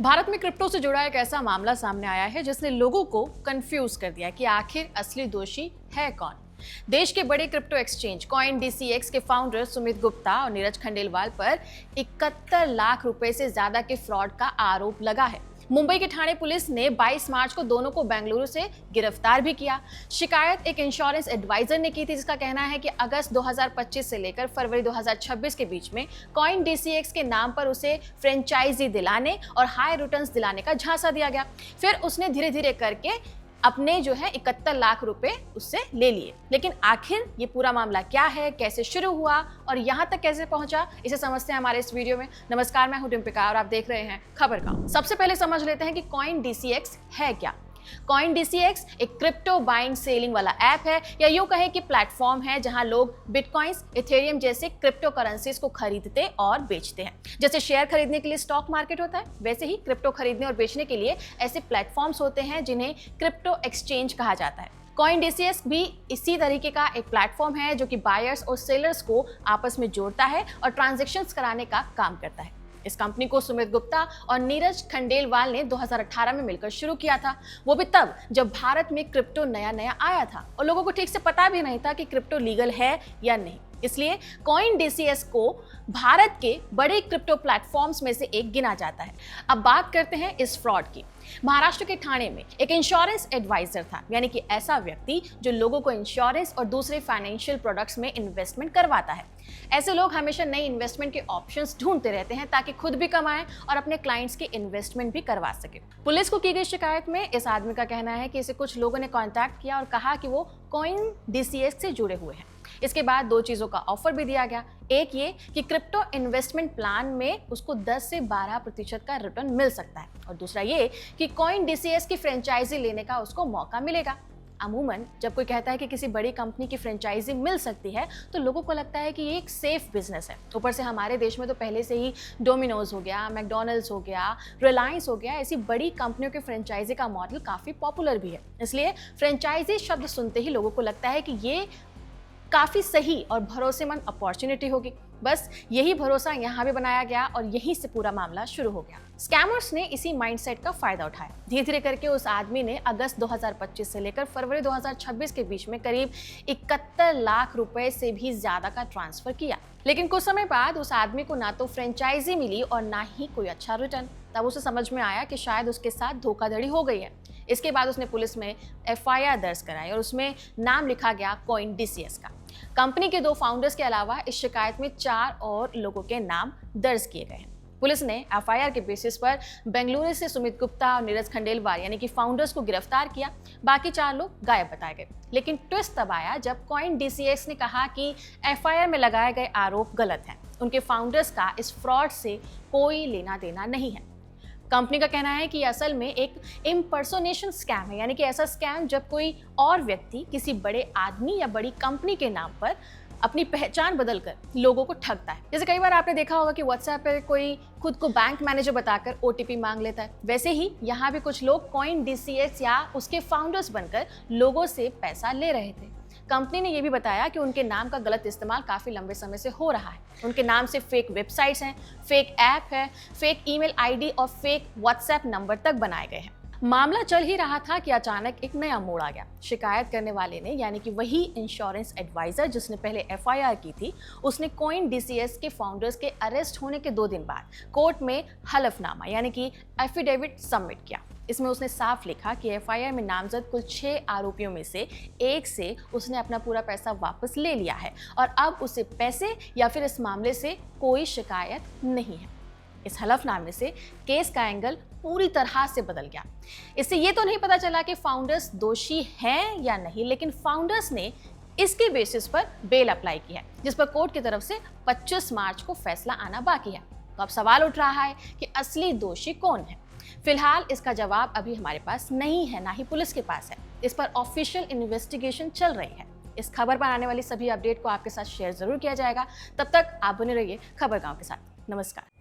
भारत में क्रिप्टो से जुड़ा एक ऐसा मामला सामने आया है जिसने लोगों को कंफ्यूज कर दिया कि आखिर असली दोषी है कौन। देश के बड़े क्रिप्टो एक्सचेंज CoinDCX के फाउंडर सुमित गुप्ता और नीरज खंडेलवाल पर 71 लाख रुपए से ज्यादा के फ्रॉड का आरोप लगा है। मुंबई के ठाणे पुलिस ने 22 मार्च को दोनों को बेंगलुरु से गिरफ्तार भी किया। शिकायत एक इंश्योरेंस एडवाइजर ने की थी, जिसका कहना है कि अगस्त 2025 से लेकर फरवरी 2026 के बीच में CoinDCX के नाम पर उसे फ्रेंचाइजी दिलाने और हाई रिटर्न्स दिलाने का झांसा दिया गया। फिर उसने धीरे धीरे करके अपने 71 लाख रुपए उससे ले लिए। लेकिन आखिर ये पूरा मामला क्या है, कैसे शुरू हुआ और यहाँ तक कैसे पहुंचा, इसे समझते हैं हमारे इस वीडियो में। नमस्कार, मैं हूं डिम्पिका और आप देख रहे हैं खबरगांव। सबसे पहले समझ लेते हैं कि CoinDCX है क्या। CoinDCX एक क्रिप्टो बाइंग सेलिंग वाला ऐप है, या यूं कहे कि प्लेटफॉर्म है जहां लोग बिटकॉइंस, इथेरियम जैसे क्रिप्टो करेंसीज को खरीदते और बेचते हैं। जैसे शेयर खरीदने के लिए स्टॉक मार्केट होता है, वैसे ही क्रिप्टो खरीदने और बेचने के लिए ऐसे प्लेटफॉर्म्स होते हैं जिन्हें क्रिप्टो एक्सचेंज कहा जाता है। CoinDCX भी इसी तरीके का एक प्लेटफॉर्म है जो कि बायर्स और सेलर्स को आपस में जोड़ता है और ट्रांजैक्शंस कराने का काम करता है। इस कंपनी को सुमित गुप्ता और नीरज खंडेलवाल ने 2018 में मिलकर शुरू किया था, वो भी तब जब भारत में क्रिप्टो नया नया आया था और लोगों को ठीक से पता भी नहीं था कि क्रिप्टो लीगल है या नहीं। इसलिए CoinDCX को भारत के बड़े क्रिप्टो प्लेटफॉर्म्स में से एक गिना जाता है। अब बात करते हैं इस फ्रॉड की। महाराष्ट्र के ठाणे में एक इंश्योरेंस एडवाइजर था, यानी कि ऐसा व्यक्ति जो लोगों को इंश्योरेंस और दूसरे फाइनेंशियल प्रोडक्ट्स में इन्वेस्टमेंट करवाता है। ऐसे लोग हमेशा नई इन्वेस्टमेंट के ऑप्शंस ढूंढते रहते हैं ताकि खुद भी कमाएं और अपने क्लाइंट्स की इन्वेस्टमेंट भी करवा सके। पुलिस को की गई शिकायत में इस आदमी का कहना है कि इसे कुछ लोगों ने कॉन्टैक्ट किया और कहा कि वो CoinDCX से जुड़े हुए हैं। इसके बाद दो चीजों का ऑफर भी दिया गया। एक ये कि क्रिप्टो इन्वेस्टमेंट प्लान में उसको 10 से 12% का रिटर्न मिल सकता है, और दूसरा ये कि CoinDCX की फ्रेंचाइजी लेने का उसको मौका मिलेगा। अमूमन जब कोई कहता है कि किसी बड़ी कंपनी की फ्रेंचाइजी मिल सकती है तो लोगों को लगता है कि ये एक सेफ बिजनेस है। ऊपर से हमारे देश में तो पहले से ही डोमिनोज हो गया, मैकडॉनल्ड्स हो गया, रिलायंस हो गया, ऐसी बड़ी कंपनियों के फ्रेंचाइजी का मॉडल काफ़ी पॉपुलर भी है। इसलिए फ्रेंचाइजी शब्द सुनते ही लोगों को लगता है कि ये काफ़ी सही और भरोसेमंद अपॉर्चुनिटी होगी। बस यही भरोसा यहाँ भी बनाया गया और यहीं से पूरा मामला शुरू हो गया। स्कैमर्स ने इसी माइंडसेट का फायदा उठाया। धीरे धीरे करके उस आदमी ने अगस्त 2025 से लेकर फरवरी 2026 के बीच में करीब 71 लाख रुपए से भी ज्यादा का ट्रांसफर किया। लेकिन कुछ समय बाद उस आदमी को ना तो फ्रेंचाइजी मिली और ना ही कोई अच्छा रिटर्न। तब उसे समझ में आया कि शायद उसके साथ धोखाधड़ी हो गई है। इसके बाद उसने पुलिस में FIR दर्ज कराई और उसमें नाम लिखा गया CoinDCX का। कंपनी के 2 फाउंडर्स के अलावा इस शिकायत में 4 और लोगों के नाम दर्ज किए गए हैं। पुलिस ने FIR के बेसिस पर बेंगलुरु से सुमित गुप्ता और नीरज खंडेलवाल यानी कि फाउंडर्स को गिरफ्तार किया। बाकी 4 लोग गायब बताए गए। लेकिन ट्विस्ट तब आया जब CoinDCX ने कहा कि FIR में लगाए गए आरोप गलत हैं। उनके फाउंडर्स का इस फ्रॉड से कोई लेना देना नहीं है। कंपनी का कहना है कि असल में एक इम्पर्सोनेशन स्कैम है, यानी कि ऐसा स्कैम जब कोई और व्यक्ति किसी बड़े आदमी या बड़ी कंपनी के नाम पर अपनी पहचान बदलकर लोगों को ठगता है। जैसे कई बार आपने देखा होगा कि व्हाट्सएप पर कोई खुद को बैंक मैनेजर बताकर OTP मांग लेता है, वैसे ही यहाँ भी कुछ लोग CoinDCX या उसके फाउंडर्स बनकर लोगों से पैसा ले रहे थे। कंपनी ने यह भी बताया कि उनके नाम का गलत इस्तेमाल काफी लंबे समय से हो रहा है। उनके नाम से फेक वेबसाइट्स हैं, फेक ऐप है, फेक ईमेल ID और फेक व्हाट्सएप नंबर तक बनाए गए हैं। मामला चल ही रहा था कि अचानक एक नया मोड़ आ गया। शिकायत करने वाले ने, यानी कि वही इंश्योरेंस एडवाइजर जिसने पहले FIR की थी, उसने CoinDCX के फाउंडर्स के अरेस्ट होने के 2 दिन बाद कोर्ट में हलफनामा यानी कि एफिडेविट सबमिट किया। इसमें उसने साफ लिखा कि FIR में नामजद कुल 6 आरोपियों में से एक से उसने अपना पूरा पैसा वापस ले लिया है और अब उसे पैसे या फिर इस मामले से कोई शिकायत नहीं है। इस हलफनामे से केस का एंगल पूरी तरह से बदल गया। इससे ये तो नहीं पता चला कि फाउंडर्स दोषी हैं या नहीं, लेकिन फाउंडर्स ने इसके बेसिस पर बेल अप्लाई की है, जिस पर कोर्ट की तरफ से 25 मार्च को फैसला आना बाकी है। तो अब सवाल उठ रहा है कि असली दोषी कौन है। फिलहाल इसका जवाब अभी हमारे पास नहीं है, ना ही पुलिस के पास है। इस पर ऑफिशियल इन्वेस्टिगेशन चल रही है। इस खबर पर आने वाली सभी अपडेट को आपके साथ शेयर जरूर किया जाएगा। तब तक आप बने रहिए खबरगांव के साथ। नमस्कार।